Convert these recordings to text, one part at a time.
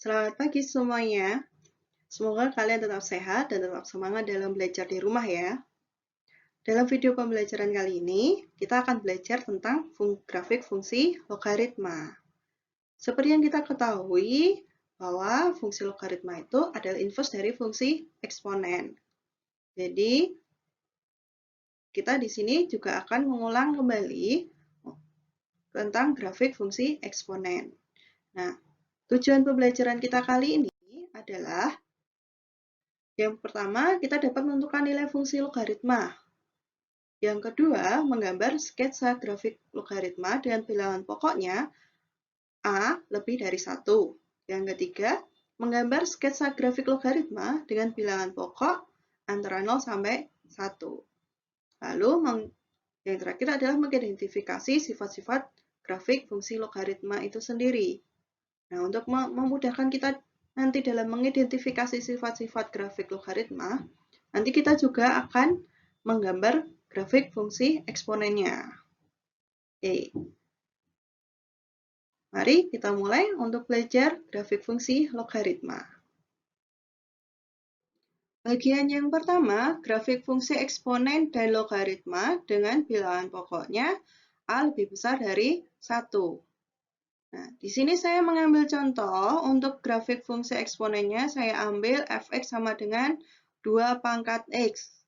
Selamat pagi semuanya. Semoga kalian tetap sehat dan tetap semangat dalam belajar di rumah ya. Dalam video pembelajaran kali ini, kita akan belajar tentang grafik fungsi logaritma. Seperti yang kita ketahui, bahwa fungsi logaritma itu adalah inverse dari fungsi eksponen. Jadi, kita di sini juga akan mengulang kembali tentang grafik fungsi eksponen. Nah, tujuan pembelajaran kita kali ini adalah yang pertama, kita dapat menentukan nilai fungsi logaritma. Yang kedua, menggambar sketsa grafik logaritma dengan bilangan pokoknya A lebih dari 1. Yang ketiga, menggambar sketsa grafik logaritma dengan bilangan pokok antara 0 sampai 1. Lalu, yang terakhir adalah mengidentifikasi sifat-sifat grafik fungsi logaritma itu sendiri. Nah, untuk memudahkan kita nanti dalam mengidentifikasi sifat-sifat grafik logaritma, nanti kita juga akan menggambar grafik fungsi eksponennya. Oke. Mari kita mulai untuk belajar grafik fungsi logaritma. Bagian yang pertama, grafik fungsi eksponen dan logaritma dengan bilangan pokoknya A lebih besar dari 1. Nah, di sini saya mengambil contoh untuk grafik fungsi eksponennya, saya ambil fx sama dengan 2 pangkat x.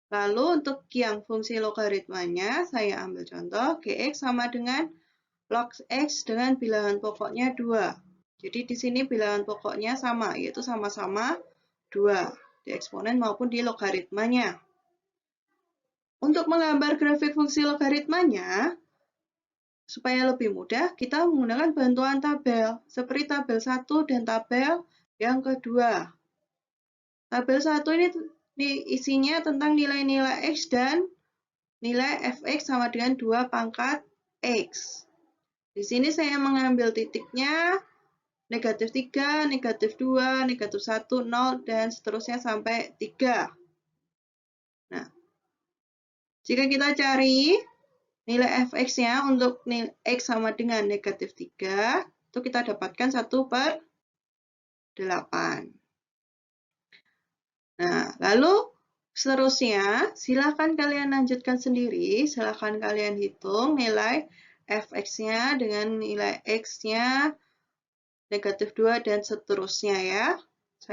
Lalu untuk yang fungsi logaritmanya, saya ambil contoh gx sama dengan log x dengan bilangan pokoknya 2. Jadi di sini bilangan pokoknya sama, yaitu sama-sama 2, di eksponen maupun di logaritmanya. Untuk menggambar grafik fungsi logaritmanya, supaya lebih mudah, kita menggunakan bantuan tabel, seperti tabel 1 dan tabel yang kedua. Tabel 1 ini isinya tentang nilai-nilai x dan nilai fx sama dengan 2 pangkat x. Di sini saya mengambil titiknya negatif 3, negatif 2, negatif 1, 0, dan seterusnya sampai 3. Nah, jika kita cari nilai fx-nya untuk nilai x sama dengan negatif 3, itu kita dapatkan 1/8. Nah, lalu seterusnya, silakan kalian lanjutkan sendiri, silakan kalian hitung nilai fx-nya dengan nilai x-nya, negatif 2, dan seterusnya ya.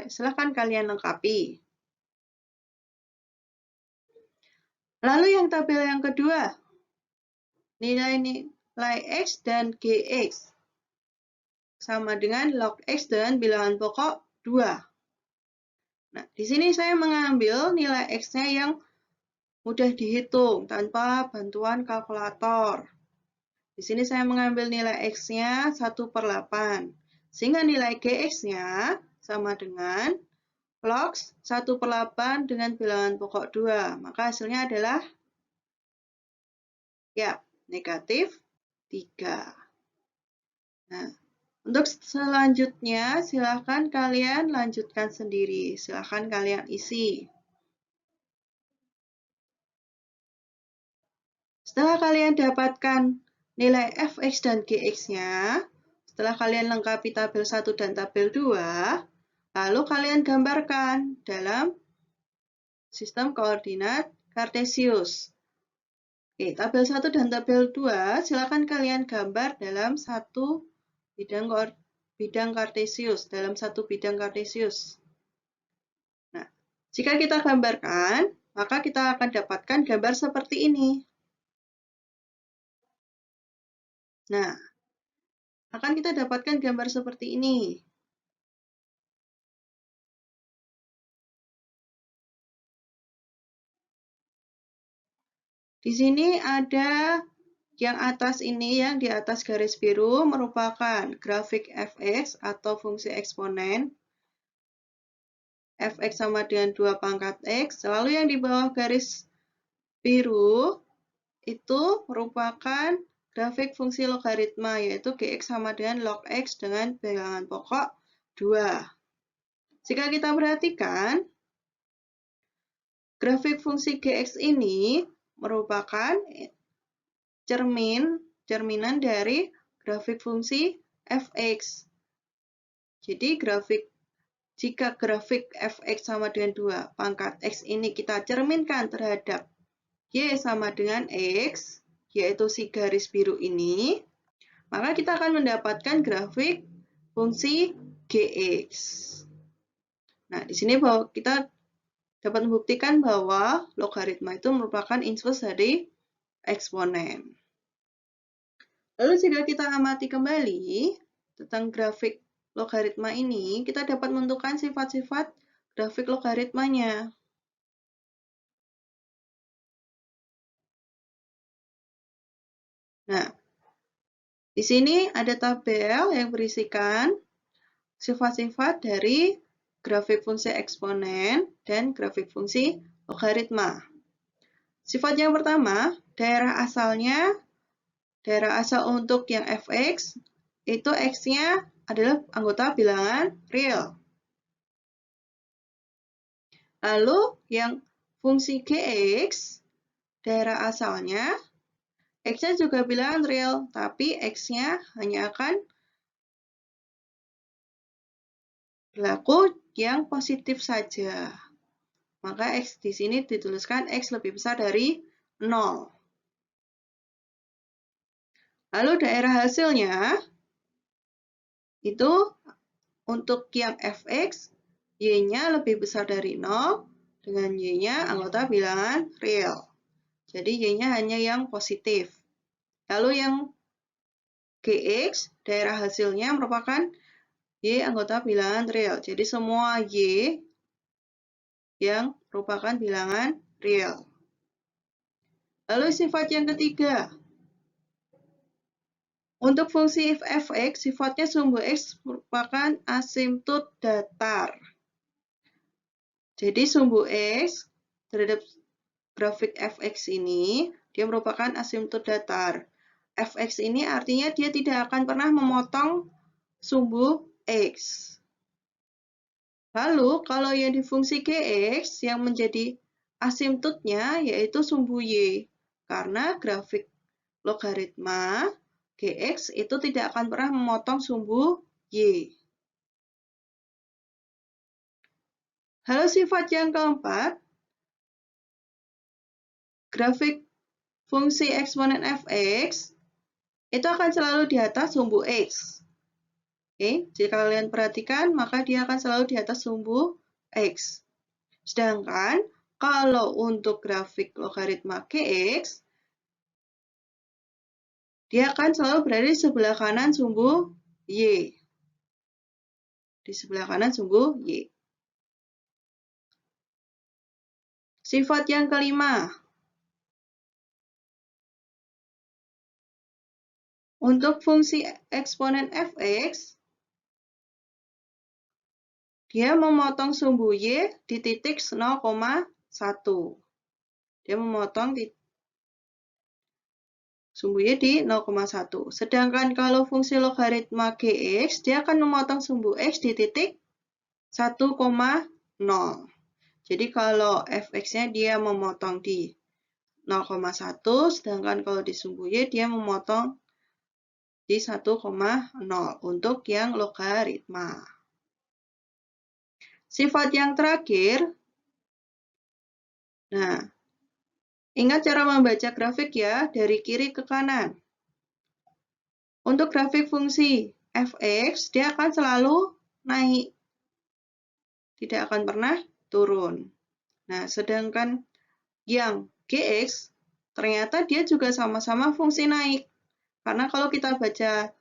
Silakan kalian lengkapi. Lalu yang tabel yang kedua, nilai x dan gx sama dengan log x dengan bilangan pokok 2. Nah, di sini saya mengambil nilai x-nya yang mudah dihitung tanpa bantuan kalkulator. Di sini saya mengambil nilai x-nya 1/8. Sehingga nilai gx-nya sama dengan log 1/8 dengan bilangan pokok 2. Maka hasilnya adalah ya, negatif 3. Nah, untuk selanjutnya, silakan kalian lanjutkan sendiri. Silakan kalian isi. Setelah kalian dapatkan nilai fx dan gx-nya, setelah kalian lengkapi tabel 1 dan tabel 2, lalu kalian gambarkan dalam sistem koordinat Kartesius. Oke, tabel 1 dan tabel 2, silakan kalian gambar dalam satu bidang Kartesius, dalam satu bidang Kartesius. Nah, jika kita gambarkan, maka kita akan dapatkan gambar seperti ini. Nah, akan kita dapatkan gambar seperti ini. Di sini ada yang atas ini, yang di atas garis biru merupakan grafik fx atau fungsi eksponen. Fx sama dengan 2 pangkat x. Lalu yang di bawah garis biru itu merupakan grafik fungsi logaritma, yaitu gx sama dengan log x dengan bilangan pokok 2. Jika kita perhatikan, grafik fungsi gx ini merupakan cerminan dari grafik fungsi fx. Jadi jika grafik fx sama dengan 2 pangkat x ini kita cerminkan terhadap y sama dengan x, yaitu si garis biru ini, maka kita akan mendapatkan grafik fungsi gx. Nah, di sini bahwa kita dapat membuktikan bahwa logaritma itu merupakan inverse dari eksponen. Lalu jika kita amati kembali tentang grafik logaritma ini, kita dapat menentukan sifat-sifat grafik logaritmanya. Nah, di sini ada tabel yang berisikan sifat-sifat dari grafik fungsi eksponen dan grafik fungsi logaritma. Sifat yang pertama, daerah asal untuk yang fx, itu x-nya adalah anggota bilangan real. Lalu yang fungsi gx, daerah asalnya, x-nya juga bilangan real, tapi x-nya hanya akan berlaku yang positif saja. Maka x di sini dituliskan x lebih besar dari 0. Lalu daerah hasilnya, itu untuk yang fx, y-nya lebih besar dari 0, dengan y-nya anggota bilangan real. Jadi y-nya hanya yang positif. Lalu yang gx, daerah hasilnya merupakan y anggota bilangan real. Jadi semua y yang merupakan bilangan real. Lalu sifat yang ketiga. Untuk fungsi fx, sifatnya sumbu x merupakan asimtot datar. Jadi sumbu x terhadap grafik fx ini, dia merupakan asimtot datar. Fx ini artinya dia tidak akan pernah memotong sumbu x. Lalu, kalau yang di fungsi gx, yang menjadi asimtotnya yaitu sumbu y. Karena grafik logaritma gx itu tidak akan pernah memotong sumbu y. Lalu sifat yang keempat, grafik fungsi eksponen fx itu akan selalu di atas sumbu x. Oke, jika kalian perhatikan, maka dia akan selalu di atas sumbu x. Sedangkan kalau untuk grafik logaritma gx, dia akan selalu berada di sebelah kanan sumbu y. Di sebelah kanan sumbu y. Sifat yang kelima. Untuk fungsi eksponen fx, dia memotong sumbu y di titik 0,1. Dia memotong sumbu y di 0,1. Sedangkan kalau fungsi logaritma gx, dia akan memotong sumbu x di titik 1,0. Jadi kalau fx-nya dia memotong di 0,1, sedangkan kalau di sumbu y dia memotong di 1,0 untuk yang logaritma. Sifat yang terakhir, nah, ingat cara membaca grafik ya, dari kiri ke kanan. Untuk grafik fungsi fx, dia akan selalu naik, tidak akan pernah turun. Nah, sedangkan yang gx, ternyata dia juga sama-sama fungsi naik. Karena kalau kita baca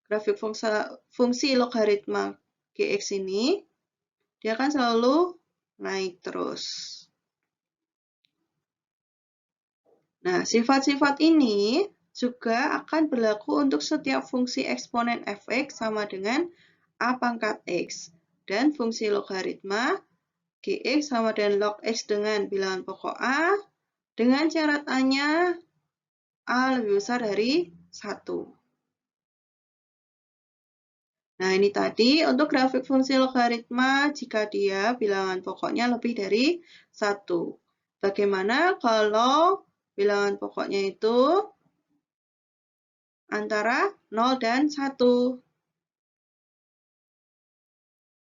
grafik fungsi logaritma gx ini, dia akan selalu naik terus. Nah, sifat-sifat ini juga akan berlaku untuk setiap fungsi eksponen fx sama dengan a pangkat x. Dan fungsi logaritma gx sama dengan log x dengan bilangan pokok a, dengan syarat a-nya a lebih besar dari 1. Nah, ini tadi untuk grafik fungsi logaritma jika dia bilangan pokoknya lebih dari 1. Bagaimana kalau bilangan pokoknya itu antara 0 dan 1?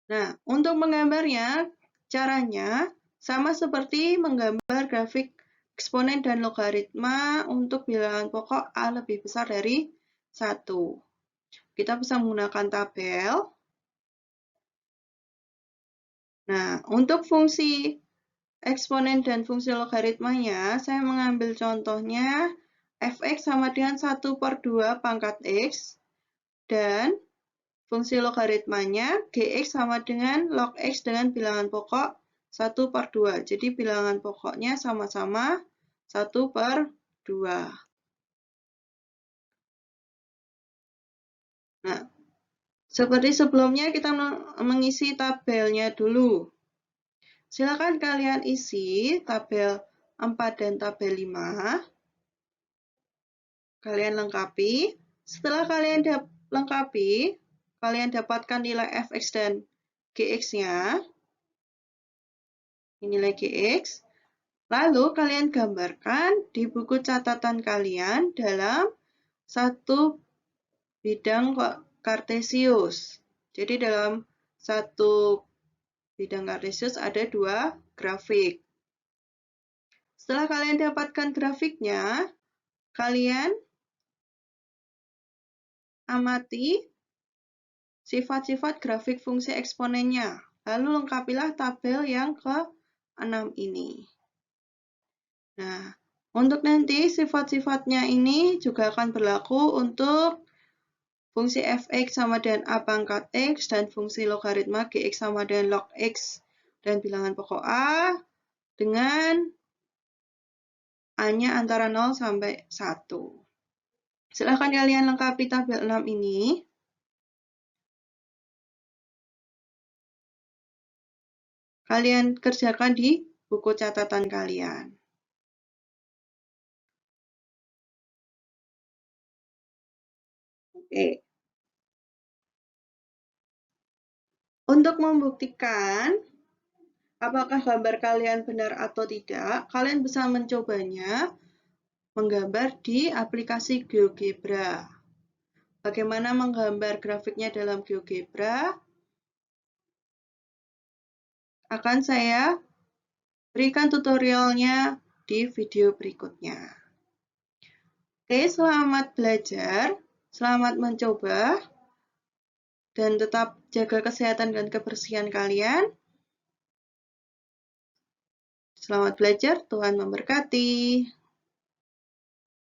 Nah, untuk menggambarnya, caranya sama seperti menggambar grafik eksponen dan logaritma untuk bilangan pokok A lebih besar dari 1. Kita bisa menggunakan tabel. Nah, untuk fungsi eksponen dan fungsi logaritmanya, saya mengambil contohnya fx sama dengan 1/2 pangkat x, dan fungsi logaritmanya gx sama dengan log x dengan bilangan pokok 1/2. Jadi bilangan pokoknya sama-sama 1/2. Nah, seperti sebelumnya kita mengisi tabelnya dulu. Silakan kalian isi tabel 4 dan tabel 5. Kalian lengkapi. Setelah kalian lengkapi, kalian dapatkan nilai fx dan gx-nya. Ini nilai gx. Lalu kalian gambarkan di buku catatan kalian dalam satu bidang kartesius. Jadi dalam satu bidang kartesius ada 2 grafik. Setelah kalian dapatkan grafiknya, kalian amati sifat-sifat grafik fungsi eksponennya. Lalu lengkapilah tabel yang ke-6 ini. Nah, untuk nanti sifat-sifatnya ini juga akan berlaku untuk fungsi fx sama dengan a pangkat x dan fungsi logaritma gx sama dengan log x dan bilangan pokok a dengan a-nya antara 0 sampai 1. Silahkan kalian lengkapi tabel 6 ini. Kalian kerjakan di buku catatan kalian. Oke. Untuk membuktikan apakah gambar kalian benar atau tidak, kalian bisa mencobanya menggambar di aplikasi GeoGebra. Bagaimana menggambar grafiknya dalam GeoGebra? Akan saya berikan tutorialnya di video berikutnya. Oke, selamat belajar, selamat mencoba, dan tetap jaga kesehatan dan kebersihan kalian. Selamat belajar, Tuhan memberkati.